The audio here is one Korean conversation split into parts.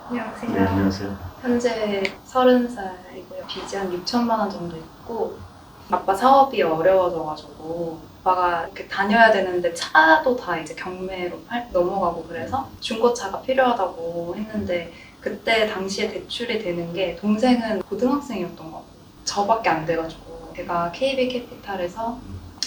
안녕하세요. 네, 안녕하세요. 현재 30살이고요. 빚이 한 6천만 원 정도 있고, 아빠 사업이 어려워져가지고, 아빠가 이렇게 다녀야 되는데 차도 다 이제 경매로 넘어가고 그래서 중고차가 필요하다고 했는데, 그때 당시에 대출이 되는 게 동생은 고등학생이었던 것 같아요. 저밖에 안 돼가지고, 제가 KB캐피탈에서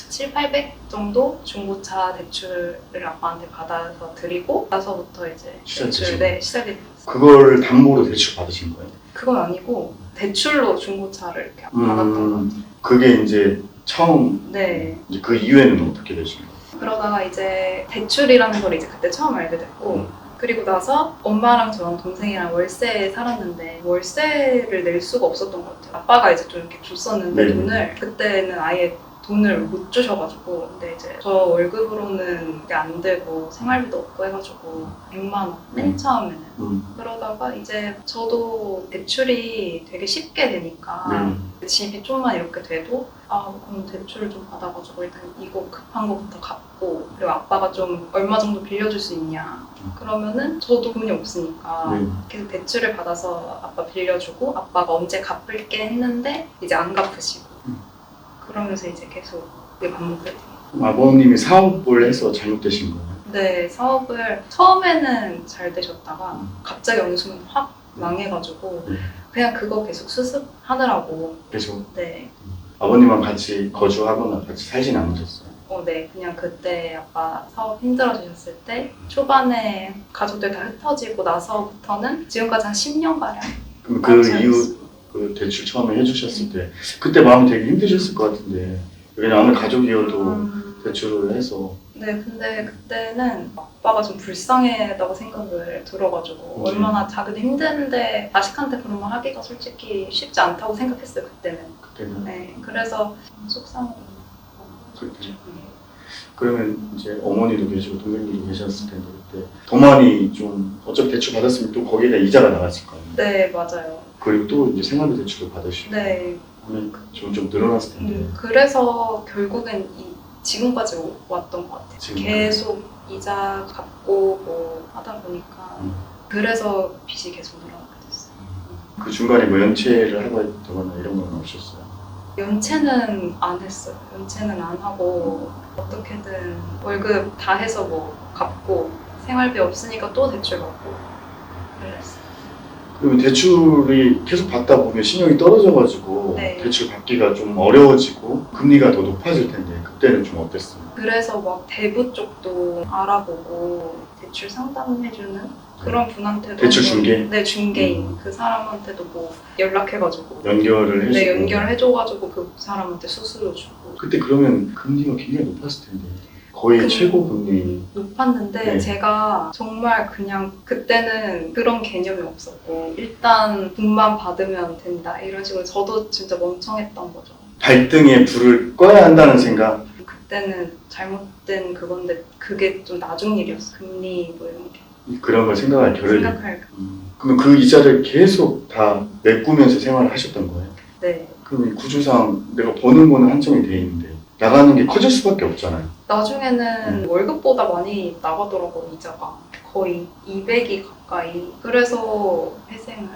7, 800 정도 중고차 대출을 아빠한테 받아서 드리고 나서부터 이제 대출 시작이 됐어요. 그걸 담보로 대출 받으신 거예요? 그건 아니고 대출로 중고차를 이렇게 받았던 것 같아요. 그게 이제 처음, 네. 이제 그 이후에는 어떻게 되신 거예요? 그러다가 이제 대출이라는 걸 이제 그때 처음 알게 됐고 그리고 나서 엄마랑 저랑 동생이랑 월세에 살았는데 월세를 낼 수가 없었던 것 같아요. 아빠가 이제 좀 이렇게 줬었는데 네. 돈을 그때는 아예 돈을 못 주셔가지고 근데 이제 저 월급으로는 그게 안 되고 생활비도 없고 해가지고 100만 원 맨 처음에는 그러다가 이제 저도 대출이 되게 쉽게 되니까 집이 좀만 이렇게 돼도 그럼 대출을 좀 받아가지고 일단 이거 급한 거부터 갚고 그리고 아빠가 좀 얼마 정도 빌려줄 수 있냐 그러면은 저도 돈이 없으니까 계속 대출을 받아서 아빠 빌려주고 아빠가 언제 갚을게 했는데 이제 안 갚으시고 그러면서 이제 계속 이게 반복돼요. 아버님이 사업을 해서 잘못되신 거예요? 네, 사업을 처음에는 잘 되셨다가 갑자기 어느 순간 확 망해가지고 그냥 그거 계속 수습하느라고. 계속? 네. 아버님랑 같이 거주하거나 같이 살진 않으셨어요? 네, 그냥 그때 아빠 사업 힘들어지셨을 때 초반에 가족들 다 흩어지고 나서부터는 지금까지 한 10년가량. 그럼 그 이후 그 대출 처음에 해주셨을 때 그때 마음이 되게 힘드셨을 것 같은데 왜냐면 아무리 가족이어도 대출을 해서 네, 근데 그때는 아빠가 좀 불쌍하다고 생각을 들어가지고 얼마나 자기도 힘든데 자식한테 그런 말 하기가 솔직히 쉽지 않다고 생각했어요, 그때는. 그때는? 네, 그래서 속상하고 그때. 그러면 이제 어머니도 계시고 동생들도 계셨을 텐데 그때 더 많이 좀 어차피 대출 받았으면 또 거기에다 이자가 나갔을 거 아니에요? 네, 맞아요. 그리고 또 이제 생활비 대출을 받으시고 네. 하면 좀 늘어났을 텐데 그래서 결국엔 지금까지 왔던 것 같아요. 지금까지. 계속 이자 갚고 뭐 하다 보니까 그래서 빚이 계속 늘어나게 됐어요. 그 중간에 뭐 연체를 하고 있다거나 이런 건 없었어요? 연체는 안 했어요. 연체는 안 하고 어떻게든 월급 다 해서 뭐 갚고 생활비 없으니까 또 대출 받고 그랬어요. 그러면 대출이 계속 받다 보면 신용이 떨어져가지고 네. 대출 받기가 좀 어려워지고 금리가 더 높아질 텐데 그때는 좀 어땠어요? 그래서 막 대부 쪽도 알아보고 대출 상담해주는 그런 분한테도 대출 중개? 네, 중개인 그 사람한테도 뭐 연락해가지고 연결을 해주고 네, 연결해줘가지고 그 사람한테 수수료 주고 그때 그러면 금리가 굉장히 높았을 텐데 거의 최고 금리 높았는데 네. 제가 정말 그냥 그때는 그런 개념이 없었고 일단 돈만 받으면 된다 이런 식으로 저도 진짜 멍청했던 거죠. 발등에 불을 꺼야 한다는 생각. 그때는 잘못된 그건데 그게 좀 나중 일이었어. 금리 뭐 이런 게. 그런 걸 생각할 겨를이. 그럼 그 이자를 계속 다 메꾸면서 생활을 하셨던 거예요? 네. 그럼 구조상 내가 버는 거는 한정이 돼 있는데 나가는 게 커질 수밖에 없잖아요. 나중에는 월급보다 많이 나가더라고요, 이자가. 거의 200이 가까이. 그래서 회생을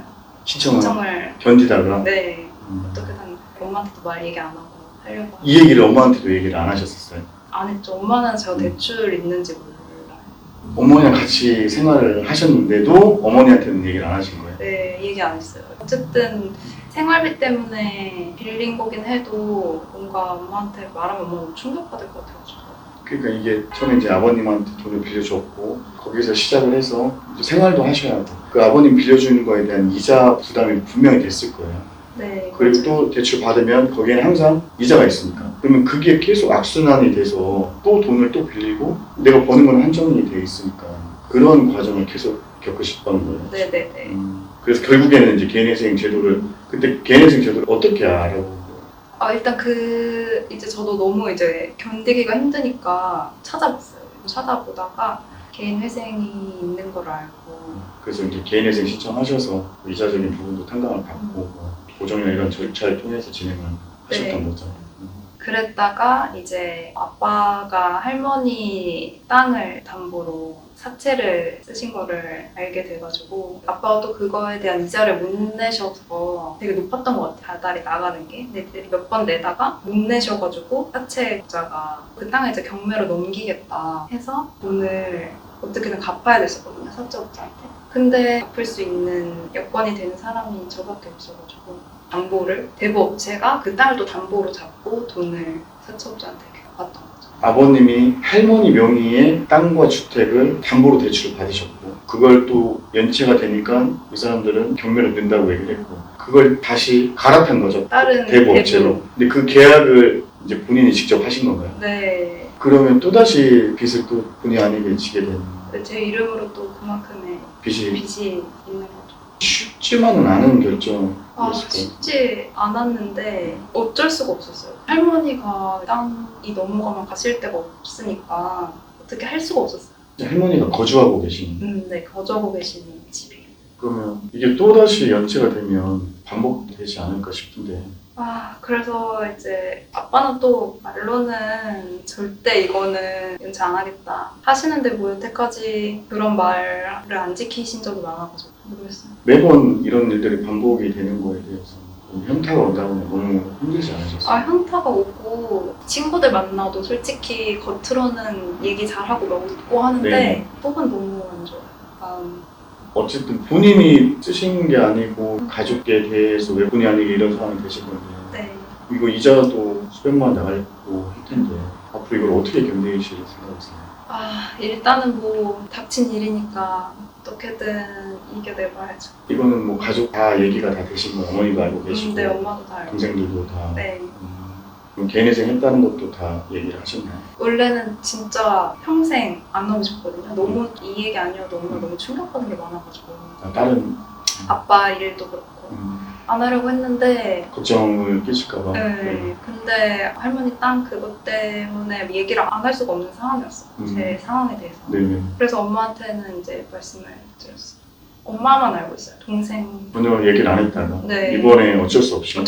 신청을 견디다가 네. 어떻게든 엄마한테도 말 얘기 안 하고 하려고 이 얘기를 엄마한테도 얘기를 안 하셨었어요? 안 했죠. 엄마는 제가 대출 있는지 몰라요. 어머니랑 같이 생활을 하셨는데도 어머니한테는 얘기를 안 하신 거예요? 네, 얘기 안 했어요. 어쨌든 생활비 때문에 빌린 거긴 해도 뭔가 엄마한테 말하면 엄마가 충격받을 것 같아가지고. 그러니까 이게 처음에 이제 아버님한테 돈을 빌려줬고 거기서 시작을 해서 이제 생활도 하셔야 하고 그 아버님 빌려주는 거에 대한 이자 부담이 분명히 됐을 거예요. 네. 그리고 맞아요. 또 대출 받으면 거기에는 항상 이자가 있으니까 그러면 그게 계속 악순환이 돼서 또 돈을 또 빌리고 내가 버는 건 한정이 돼 있으니까 그런 과정을 계속 겪으셨던 거예요. 네네네. 그래서 결국에는 이제 개인회생 제도를 그때 개인회생 제도를 어떻게 알아보고 일단 이제 저도 너무 이제 견디기가 힘드니까 찾아봤어요. 찾아보다가 개인 회생이 있는 걸 알고. 그래서 이제 개인회생 신청하셔서 이자적인 부분도 탕감을 받고 고정이나 이런 절차를 통해서 진행을 하셨던 거죠. 그랬다가 이제 아빠가 할머니 땅을 담보로 사채를 쓰신 거를 알게 돼가지고 아빠도 그거에 대한 이자를 못 내셔서 되게 높았던 것 같아요. 달달이 나가는 게. 근데 몇 번 내다가 못 내셔가지고 사채자가 그 땅을 이제 경매로 넘기겠다 해서 돈을 어떻게든 갚아야 됐었거든요. 사채업자한테. 근데 갚을 수 있는 여건이 되는 사람이 저밖에 없어가지고 담보를 대부업체가 그 땅을 또 담보로 잡고 돈을 사채업자한테 갚았던 거죠. 아버님이 할머니 명의의 땅과 주택을 담보로 대출을 받으셨고 그걸 또 연체가 되니까 이 사람들은 경매를 낸다고 얘기를 했고 그걸 다시 갈아탄 거죠. 다른 대부업체로. 근데 그 계약을 이제 본인이 직접 하신 건가요? 네. 그러면 또다시 빚을 또 본의 아니게 지게 되는 제 이름으로 또 그만큼의 빚이 있는 거죠. 쉽지만은 않은 결정이었을 거예요. 쉽지 않았는데 어쩔 수가 없었어요. 할머니가 땅이 넘어가면 가실 데가 없으니까 어떻게 할 수가 없었어요. 할머니가 거주하고 계신. 네, 거주하고 계시는 집이에요. 그러면 이게 또다시 연체가 되면 반복되지 않을까 싶은데. 그래서 이제 아빠는 또 말로는 절대 이거는 연체 안 하겠다 하시는데 뭐 여태까지 그런 말을 안 지키신 적이 많아가지고 모르겠어요. 매번 이런 일들이 반복이 되는 거에 대해서 현타가 온다면 너무 힘들지 않으셨어요? 현타가 오고 친구들 만나도 솔직히 겉으로는 얘기 잘하고 막 웃고 하는데 네. 속은 너무 안 좋아요. 마음. 어쨌든 본인이 쓰신 게 아니고 가족에 대해서 왜 본의 아니게 이런 상황이 되신 건데 네. 이거 이자도 수백만 원 나가고 할 텐데 앞으로 이걸 어떻게 견디실 생각이세요? 일단은 뭐 닥친 일이니까 어떻게든 이겨내봐야죠. 이거는 뭐 가족 다 얘기가 다 되신 거예요? 어머니도 알고 계시고 네, 엄마도 다 알고. 동생들도 다. 네. 그럼 개인회생 했다는 것도 다 얘기를 하셨나요? 원래는 진짜 평생 안 하고 싶거든요. 너무 이 얘기 아니어도 엄마 너무 충격받는 게 많아가지고. 다른 아빠 일도 그렇고 안 하려고 했는데 걱정을 끼칠까봐. 네. 근데 할머니 땅 그것 때문에 얘기를 안 할 수가 없는 상황이었어요. 제 상황에 대해서. 네네. 그래서 엄마한테는 이제 말씀을 드렸어요. 엄마만 알고 있어요. 동생. 전혀 얘기를 안 했다가 네. 이번에 어쩔 수 없이.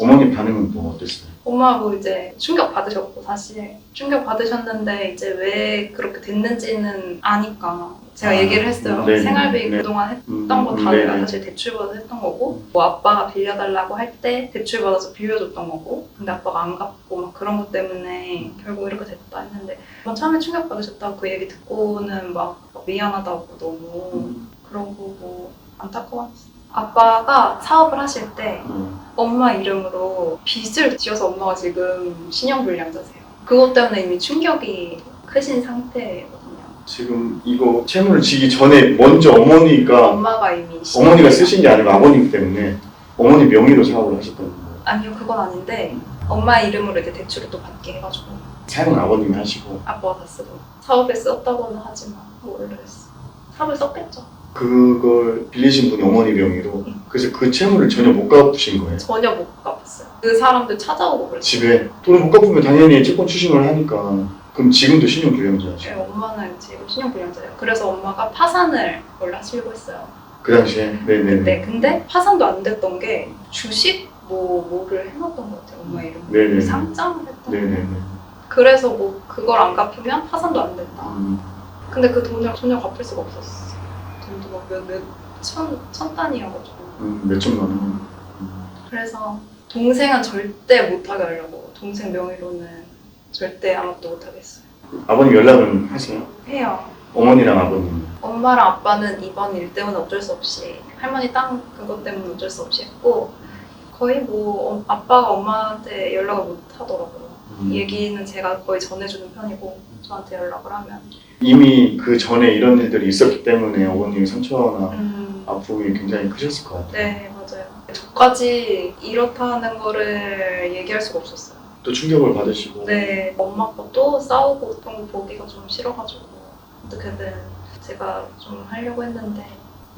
어머니 반응은 뭐 어땠어요? 엄마 뭐 이제 충격 받으셨고 사실 충격 받으셨는데 이제 왜 그렇게 됐는지는 아니까 제가 얘기를 했어요. 네네. 생활비 네. 그동안 했던 거 다 내가 사실 대출받아서 했던 거고 뭐 아빠가 빌려달라고 할 때 대출받아서 빌려줬던 거고 근데 아빠가 안 갚고 막 그런 것 때문에 결국 이렇게 됐다 했는데 처음에 충격 받으셨다고 그 얘기 듣고는 막 미안하다고 너무 그러고 뭐 안타까웠어요. 아빠가 사업을 하실 때 엄마 이름으로 빚을 지어서 엄마가 지금 신용불량자세요. 그것 때문에 이미 충격이 크신 상태거든요. 지금 이거 채무를 지기 전에 먼저 엄마가 이미 어머니가 쓰신 게 아니고 아버님 때문에 어머니 명의로 사업을 하셨다는 거예요? 아니요, 그건 아닌데 엄마 이름으로 이제 대출을 또 받게 해가지고 사용은 아버님이 하시고 아빠가 다 쓰고 사업에 썼다고는 하지만 원래 사업에 썼겠죠. 그걸 빌리신 분이 어머니 명의로 그래서 그 채무를 전혀 못 갚으신 거예요? 전혀 못 갚았어요. 그 사람들 찾아오고 그랬어요. 집에 돈을 못 갚으면 당연히 채권 추징을 하니까 그럼 지금도 신용불량자죠? 네, 엄마는 지금 신용불량자예요. 그래서 엄마가 파산을 원래 하시려고 했어요. 그 당시에? 네네네. 네, 근데 파산도 안 됐던 게 주식 뭐를 해놨던 것 같아요. 엄마 이름으로. 네네. 상장을 했던 네네네. 그래서 뭐 그걸 안 갚으면 파산도 안 된다. 근데 그 돈을 전혀 갚을 수가 없었어. 돈도 막 천 단위여가지고. 몇 천만 원. 그래서 동생은 절대 못하게 하려고 동생 명의로는 절대 아무것도 못하게 했어요. 아버님 연락은 하세요? 해요. 어머니랑 아버님. 엄마랑 아빠는 이번 일 때문에 어쩔 수 없이 할머니 땅 그것 때문에 어쩔 수 없이 했고 거의 뭐 아빠가 엄마한테 연락을 못 하더라고요. 얘기는 제가 거의 전해주는 편이고 저한테 연락을 하면 이미 그 전에 이런 일들이 있었기 때문에 어머님의 상처나 아픔이 굉장히 크셨을 것 같아요. 네, 맞아요. 저까지 이렇다는 거를 얘기할 수가 없었어요. 또 충격을 받으시고. 네, 엄마 아빠 또 싸우고 그런 거 보기가 좀 싫어가지고 어떻게든 제가 좀 하려고 했는데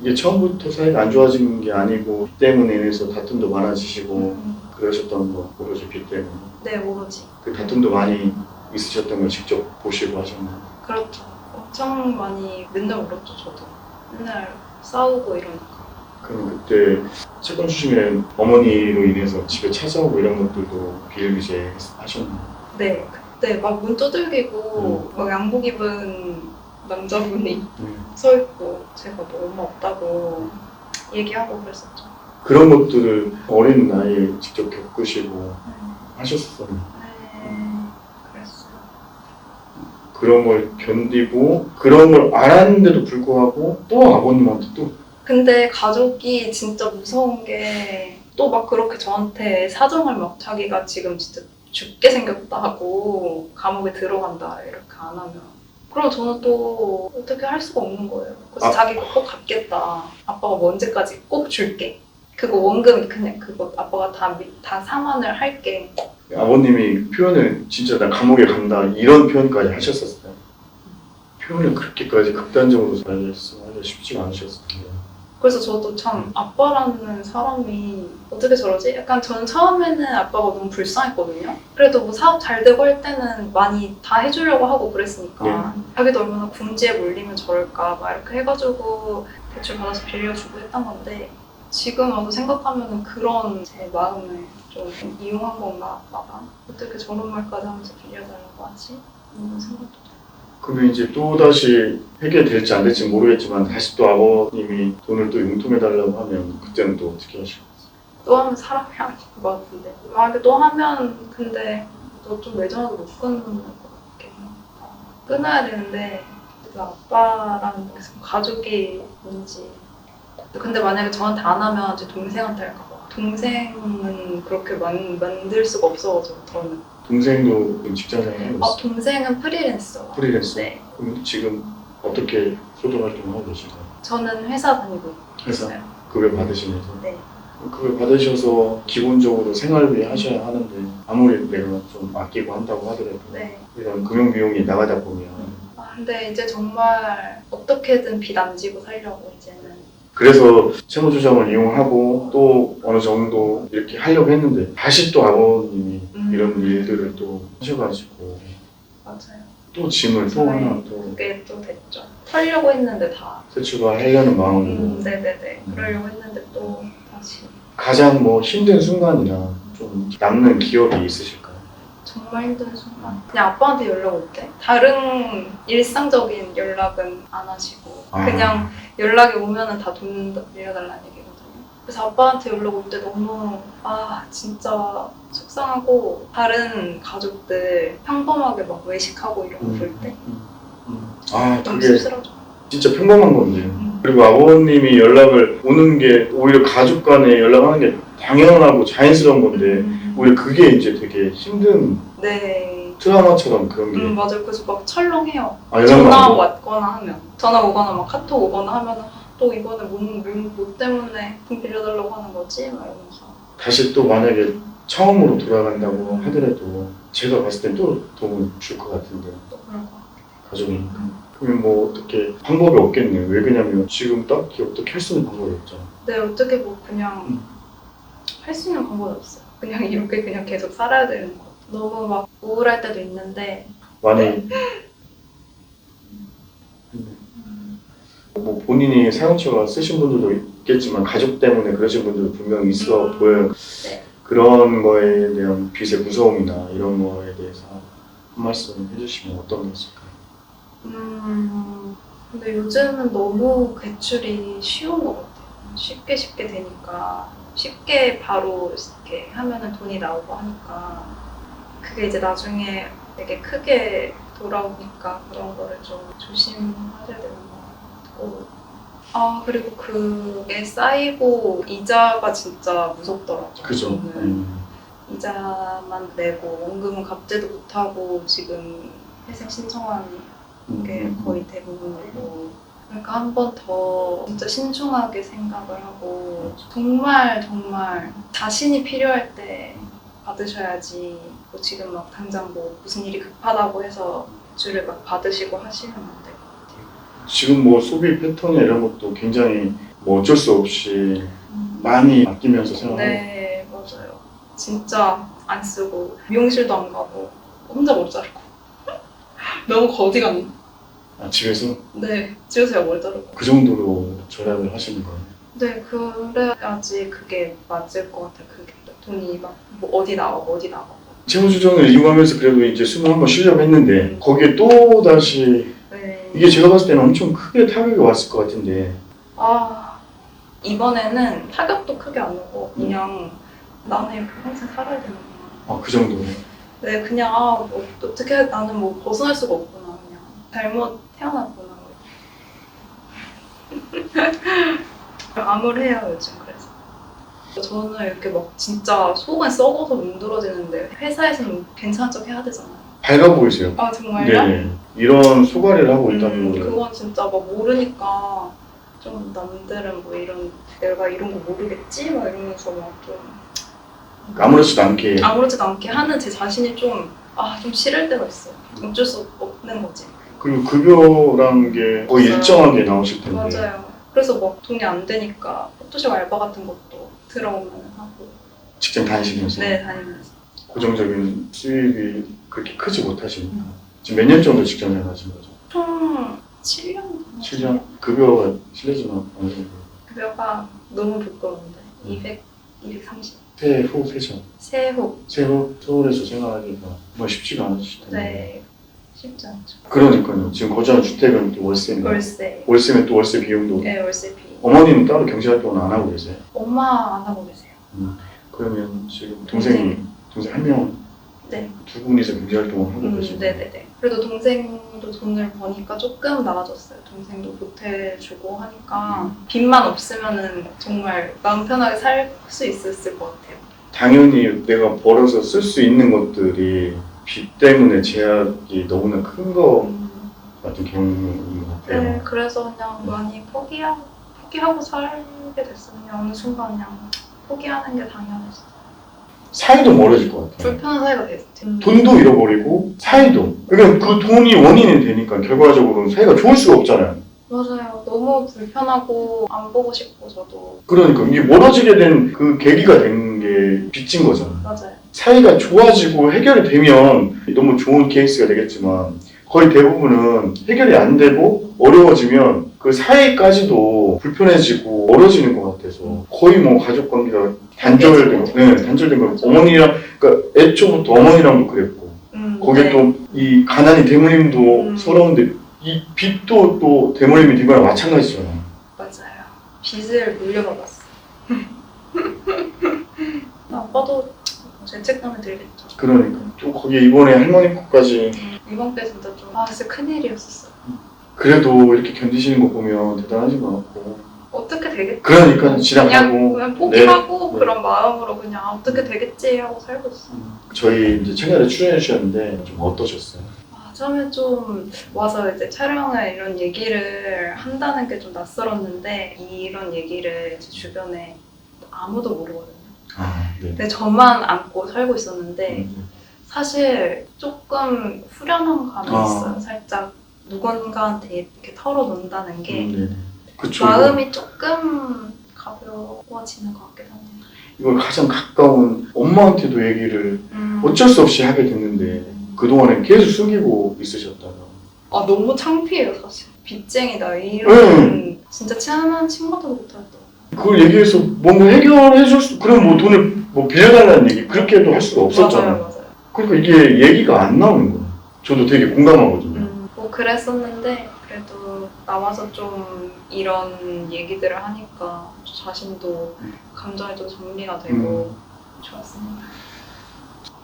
이게 처음부터 사이가 안 좋아진 게 아니고 빚 때문에 인해서 다툼도 많아지시고 그러셨던 거 오로지 빚 때문에. 네, 오로지. 그 다툼도 많이 있으셨던 걸 직접 보시고 하셨나요? 그렇죠. 엄청 많이 맨날 울었죠, 저도. 맨날 싸우고 이러니까. 그럼 그때 채권 주시면 어머니로 인해서 집에 찾아오고 이런 것들도 비일비재 하셨나요? 네, 그때 막 문 두들기고 막 양복 입은 남자분이 서 있고 제가 뭐 엄마 없다고 얘기하고 그랬었죠. 그런 것들을 어린 나이에 직접 겪으시고 하셨어요. 네, 그랬어요. 그런 걸 견디고 그런 걸 알았는데도 불구하고 또 아버님한테 또 근데 가족이 진짜 무서운 게 또 막 그렇게 저한테 사정을 막 자기가 지금 진짜 죽게 생겼다 하고 감옥에 들어간다 이렇게 안 하면 그럼 저는 또 어떻게 할 수가 없는 거예요. 그래서 자기가 꼭 갚겠다. 아빠가 뭐 언제까지 꼭 줄게. 그거 원금 그냥 그거 아빠가 다 상환을 할게. 아버님이 표현을 진짜 나 감옥에 간다 이런 표현까지 하셨었어요. 표현을 그렇게까지 극단적으로 말씀하기가 쉽지가 않으셨을 텐데. 그래서 저도 참 아빠라는 사람이 어떻게 저러지? 약간 저는 처음에는 아빠가 너무 불쌍했거든요. 그래도 뭐 사업 잘 되고 할 때는 많이 다 해주려고 하고 그랬으니까 자기도 얼마나 궁지에 몰리면 저럴까 막 이렇게 해가지고 대출 받아서 빌려주고 했던 건데 지금 와서 생각하면 그런 제 마음을 좀 이용한 건가 아빠가 어떻게 저런 말까지 하면서 빌려달라고 하지? 이런 생각도 들어요. 그러면 이제 또 다시 해결될지 안 될지 모르겠지만 다시 또 아버님이 돈을 또 융통해달라고 하면 그때는 또 어떻게 하실 거예요? 또 하면 사람이 아닐 것 같은데 만약에 또 하면 근데 너 좀 매정하게 못 끊는 것 같긴 해요. 끊어야 되는데 그 아빠라는 가족이 뭔지 근데 만약에 저한테 안 하면 제 동생한테 할까 봐 동생은 그렇게 만들 수가 없어가지고 저는 동생도 지금 직장생활 하고 있어요? 동생은 프리랜서. 프리랜서? 네. 그럼 지금 어떻게 소득활동을 하고 계신가요? 저는 회사 다니고 회사? 있어요. 급여 받으시면서? 네. 급여 받으셔서 기본적으로 생활비 하셔야 하는데 아무리 내가 좀 아끼고 한다고 하더라도 네. 이런 금융비용이 나가다 보면 근데 이제 정말 어떻게든 빚 안 지고 살려고 이제는 그래서 채무조정을 이용하고 또 어느 정도 이렇게 하려고 했는데 다시 또 아버님이 이런 일들을 또 하셔가지고 맞아요. 또 짐을 또 하나 또 그게 또 됐죠. 털려고 했는데 다. 세출하려는 마음으로 네네네. 그러려고 했는데 또 다시. 가장 뭐 힘든 순간이나 좀 남는 기억이 있으실까요? 정말 힘든 순간. 그냥 아빠한테 연락 올 때 다른 일상적인 연락은 안 하시고 그냥 연락이 오면은 다 돈 빌려달라는 얘기거든요. 그래서 아빠한테 연락 올 때 너무 진짜 속상하고 다른 가족들 평범하게 막 외식하고 이런 거 볼 때 너무 그게 씁쓸하죠. 진짜 평범한 건데요. 그리고 아버님이 연락을 오는 게 오히려 가족 간에 연락하는 게 당연하고 자연스러운 건데 오히려 그게 이제 되게 힘든 네. 트라우마처럼 그런 게 맞아요. 그래서 막 철렁해요. 연락 전화 와도? 왔거나 하면 전화 오거나 막 카톡 오거나 하면 또 이번에 뭐 때문에 돈 빌려달라고 하는 거지? 막 이러면서 다시 또 만약에 처음으로 돌아간다고 하더라도 제가 봤을 땐 또 도움을 줄 것 같은데 또 그럴 것 같아요. 가족이니까 그러면 뭐 어떻게 방법이 없겠네요. 왜 그러냐면 지금 딱히 어떻게 할 수 있는 방법이 없잖아. 네, 어떻게 뭐 그냥 할 수 있는 방법이 없어요. 그냥 이렇게 그냥 계속 살아야 되는 거. 너무 막 우울할 때도 있는데 많이 뭐 본인이 사용처가 쓰신 분들도 있겠지만 가족 때문에 그러신 분들도 분명히 있어 보여요. 네. 그런 거에 대한 빚의 무서움이나 이런 거에 대해서 한 말씀 해주시면 어떤 게 있을까요? 근데 요즘은 너무 대출이 쉬운 것 같아요. 쉽게 되니까 쉽게 바로 이렇게 하면은 돈이 나오고 하니까 그게 이제 나중에 되게 크게 돌아오니까 그런 거를 좀 조심하셔야 되는 것 같고 그리고 그게 쌓이고 이자가 진짜 무섭더라고요. 그죠. 이자만 내고 원금은 갚지도 못하고 지금 회생 신청한 게 거의 대부분이고 그러니까 한 번 더 진짜 신중하게 생각을 하고 정말 자신이 필요할 때 받으셔야지 뭐 지금 막 당장 뭐 무슨 일이 급하다고 해서 대출을 막 받으시고 하시면 안 될 것 같아요. 지금 뭐 소비 패턴이 이런 것도 굉장히 뭐 어쩔 수 없이 많이 아끼면서 생활하고 네, 맞아요. 진짜 안 쓰고 미용실도 안 가고 혼자 머리 자르고 너무 거지 같네. 집에서 네, 집에서 머리 자르고 그 정도로 절약을 하시는 거예요. 네, 그래야지 그게 맞을 것 같아요. 그게 돈이 막 뭐 어디 나가고 어디 나가고. 채무조정을 이용하면서 그래도 이제 21번 쉬려고 했는데 거기에 또 다시 네. 이게 제가 봤을 때는 엄청 크게 타격이 왔을 것 같은데 아, 이번에는 타격도 크게 안 오고 그냥 나는 이렇게 평생 살아야 되는구나. 그 정도. 네, 그냥 어떻게 나는 뭐 벗어날 수가 없구나. 그냥 잘못 태어났구나. 암울해요 요즘. 그래서 저는 이렇게 막 진짜 속은 썩어서 문드러지는데 회사에서는 괜찮은 척 해야 되잖아요. 밝아 보이세요. 아 정말요? 네. 이런 소가리를 하고 있다는 거는 그건 진짜 막 모르니까 좀 남들은 뭐 내가 이런 거 모르겠지? 막 이러면서 막 좀 아무렇지도 않게. 아무렇지도 않게 하는 제 자신이 좀 싫을 때가 있어요. 어쩔 수 없는 거지. 그리고 급여라는 게 거의 맞아요. 일정하게 나오실 텐데. 맞아요. 그래서 막 돈이 안 되니까 포토샵 알바 같은 것도 들어오면 하고. 직장 다니시면서 네, 다니면서. 고정적인 수입이 그렇게 크지 못하시니까. 지금 몇 년 정도 직장 생활 하신 거죠? 총 7년? 7년? 급여가 실례지만 어느 정도? 급여가 너무 부끄러운데 230. 새해 후 세죠. 새해 후. 새해 후 서울에서 생활하기가 뭐 쉽지가 않으실 텐데. 네, 쉽지 않죠. 그러니까요. 지금 거주하는 주택은 또 월세인가? 월세. 월세면 또 월세 비용도. 네, 월세비. 어머니는 따로 경제활동을 안 하고 계세요? 엄마 안 하고 계세요. 그러면 지금 동생 한 명, 네. 두 분이서 경제활동을 하고 계시고. 네네네. 그래도 동생도 돈을 버니까 조금 나아졌어요. 동생도 보태주고 하니까 빚만 없으면은 정말 마음 편하게 살 수 있었을 것 같아요. 당연히 내가 벌어서 쓸 수 있는 것들이 빚 때문에 제약이 너무나 큰 거 같은 경우인 것 같아요. 네, 그래서 그냥 많이 포기하고 살게 됐어요. 그냥 어느 순간 그냥 포기하는 게 당연했어요. 사이도 멀어질 것 같아요. 불편한 사이가 됐어요. 돈도 잃어버리고 사이도. 그러니까 그 돈이 원인이 되니까 결과적으로는 사이가 좋을 수가 없잖아요. 맞아요. 너무 불편하고 안 보고 싶고 저도. 그러니까 이게 멀어지게 된 그 계기가 된 게 빚인 거잖아요. 맞아요. 사이가 좋아지고 해결이 되면 너무 좋은 케이스가 되겠지만 거의 대부분은 해결이 안 되고 어려워지면 그 사이까지도 불편해지고 멀어지는 것 같아서 거의 뭐 가족 관계가 단절된 거. 어머니랑 그러니까 애초부터 어머니랑도 그랬고 거기에 네. 또 이 가난이 대물림도 서러운데 이 빚도 또 대물림이 된 거랑 마찬가지잖아요. 맞아요. 빚을 물려받았어. 아빠도 죄책감이 들겠죠. 그러니까 또 거기에 이번에 할머니 거까지 이번 게 진짜 좀 진짜 큰일이었었어요. 그래도 이렇게 견디시는 거 보면 대단하신 것 같고. 어떻게 되겠지? 그러니까 지나가고. 그냥 포기하고 네. 그런 마음으로 그냥 어떻게 되겠지 하고 살고 있어. 저희 이제 채널에 출연해 주셨는데 좀 어떠셨어요? 처음에 좀 와서 이제 촬영을 이런 얘기를 한다는 게 좀 낯설었는데 이런 얘기를 제 주변에 아무도 모르거든요. 네. 근데 저만 안고 살고 있었는데 사실 조금 후련한 감이 있어요. 살짝 누군가한테 이렇게 털어놓는다는 게 그쵸, 마음이 조금 가벼워지는 것 같긴 하네요. 이걸 가장 가까운 엄마한테도 얘기를 어쩔 수 없이 하게 됐는데 그동안에 계속 숨기고 있으셨다가 너무 창피해요 사실. 빚쟁이다 이런 진짜 친한 친구도 못하겠더라고요. 그걸 얘기해서 뭔가 해결해 줄 수, 그럼 뭐 돈을 뭐 빌려달라는 얘기 그렇게도 할 수가 없었잖아요. 맞아요. 그러니까 이게 얘기가 안 나오는 거예요. 저도 되게 공감하거든요. 뭐 그랬었는데 그래도 나와서 좀 이런 얘기들을 하니까 저 자신도 감정이 좀 정리가 되고 좋았습니다.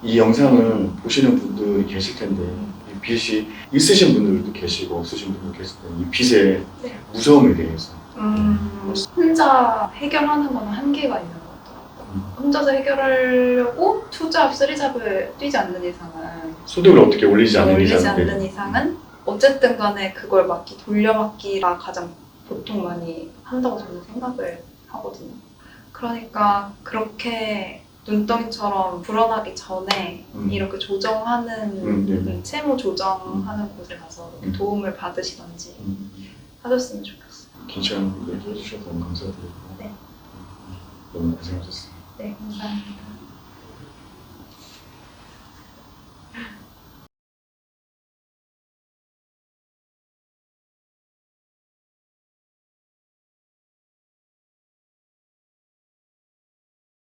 이 영상을 보시는 분들이 계실 텐데 이 빚이 있으신 분들도 계시고 없으신 분들도 계실 텐데 이 빚의 무서움에 대해서 혼자 해결하는 건 한계가 있는 것 같더라고요. 혼자서 해결하려고 투잡, 쓰리잡을 뛰지 않는 이상은 소득을 어떻게 올리지 않는 이상은 어쨌든 간에 그걸 돌려막기가 가장 보통 많이 한다고 저는 생각을 하거든요. 그러니까 그렇게 눈덩이처럼 불어나기 전에 이렇게 조정하는 채무 조정하는 곳에 가서 이렇게 도움을 받으시던지 하셨으면 좋겠어요. 긴 시간 얘기해 주셔서 너무 감사드리고 네. 너무 고생하셨습니다. 네, 감사합니다.